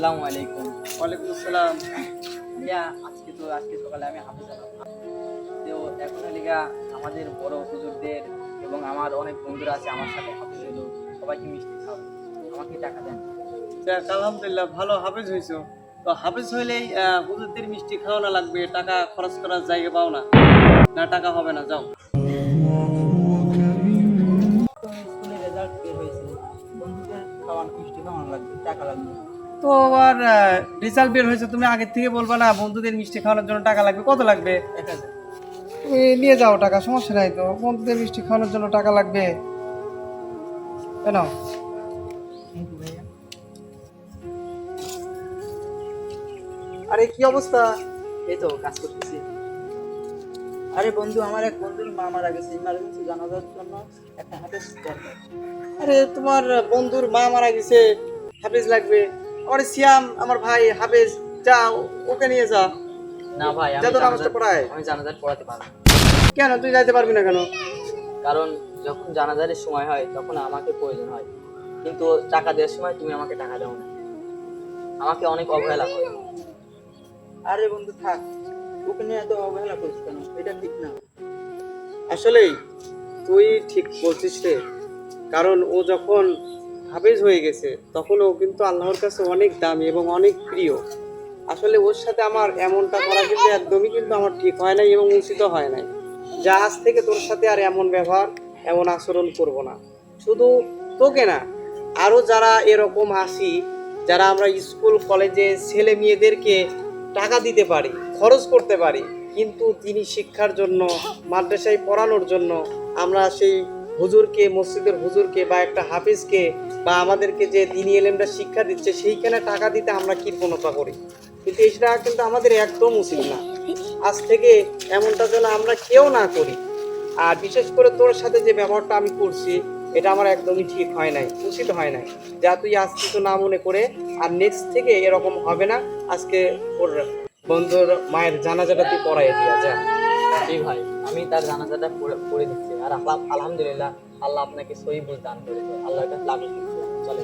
আসসালামু আলাইকুম। ওয়ালাইকুম আসসালাম। ইয়া আজকে সকালে আমি হাফেজ হলাম। তো এখন লিগা আমাদের বড় হুজুরদের এবং আমার অনেক বন্ধুরা আছে আমার সাথে হাফেজ হইলো, সবাইকে মিষ্টি খাওয়াবো, আমাকে টাকা দেন। যাক আলহামদুলিল্লাহ, ভালো হাফেজ হইছো। তো হাফেজ হইলেই হুজুরদের মিষ্টি খাওয়ানো লাগবে, টাকা খরচ করার জায়গা পাও না, না টাকা হবে না, যাও। তো স্কুলে রেজাল্ট বের হয়েছে, বন্ধুদের খাওয়ানো মিষ্টি খাওয়ানো লাগবে, টাকা লাগবে। তো আবার রেজাল্ট বের হয়েছে, তুমি আগের থেকে বলবা না বন্ধুদের মিষ্টি খাওয়ানোর জন্য টাকা লাগবে? কত লাগবে? 1000। তুমি নিয়ে যাও টাকা, সমস্যা নাই। তো বন্ধুদের মিষ্টি খাওয়ানোর জন্য টাকা লাগবে কেন? থ্যাংক ইউ ভাইয়া। আরে কি অবস্থা? এই তো কাজ করতেছি। আরে বন্ধু, আমার এক বন্ধুর মা মারা গেছে, ইমার্জেন্সি জানাজার জন্য একটা হাফেজ দরকার। আরে তোমার বন্ধুর মা মারা গেছে, হাফেজ লাগবে? আরে সিয়াম আমার ভাই হাফেজ, যা ওকে নিয়ে যা। না ভাই, যা তো নামাজটা পড়ায়। আমি জানাজার পড়াতে পারবো না। কেন তুই যাইতে পারবি না কেন? কারণ যখন জানাজারের সময় হয় তখন আমাকে প্রয়োজন হয়, কিন্তু টাকা দেওয়ার সময় তুমি আমাকে টাকা দাও না, আমাকে অনেক অবহেলা করো। আরে বন্ধু থাক, ওকে নিয়ে এত অবহেলা করিস কেন? এটা ঠিক না। আসলেই তুই ঠিক বলছিস রে, কারণ ও যখন হাফেজ হয়ে গেছে তখন ও কিন্তু আল্লাহর কাছে অনেক দামি এবং অনেক প্রিয়। আসলে ওর সাথে আমার এমনটা করা কিন্তু একদমই কিন্তু আমার ঠিক হয় নাই এবং উচিত হয় নাই। যা আজ থেকে তোর সাথে আর এমন ব্যবহার, এমন আচরণ করব না। শুধু তোকে না, আরও যারা এরকম আসি, যারা আমরা স্কুল কলেজে ছেলে মেয়েদেরকে টাকা দিতে পারি, খরচ করতে পারি, কিন্তু তিনি শিক্ষার জন্য, মাদ্রাসায় পড়ানোর জন্য আমরা সেই হুজুরকে, মসজিদের হুজুরকে বা একটা হাফিজকে বা আমাদেরকে যে দিনী এলেমটা শিক্ষা দিচ্ছে সেইখানে টাকা দিতে আমরা কৃপণতা করি, কিন্তু এটা কিন্তু আমাদের একদম উচিত না। আজ থেকে এমনটা যেন আমরা কেউ না করি। আর বিশেষ করে তোর সাথে যে ব্যবহারটা আমি করছি, এটা আমার একদমই ঠিক হয় নাই, উচিত হয় নাই। যা তুই আজ কিছু না মনে করে, আর নেক্সট থেকে এরকম হবে না। আজকে ওর বন্ধুর মায়ের জানাজাটা তুই পড়াই দিয়া যা। জি ভাই, আমি তার জানাজাটা পড়ে দিচ্ছি। আর আলহামদুলিল্লাহ, আল্লাহ আপনাকে সহি বুঝ দান করেছে। আল্লাহর কাছে লাভ চলে।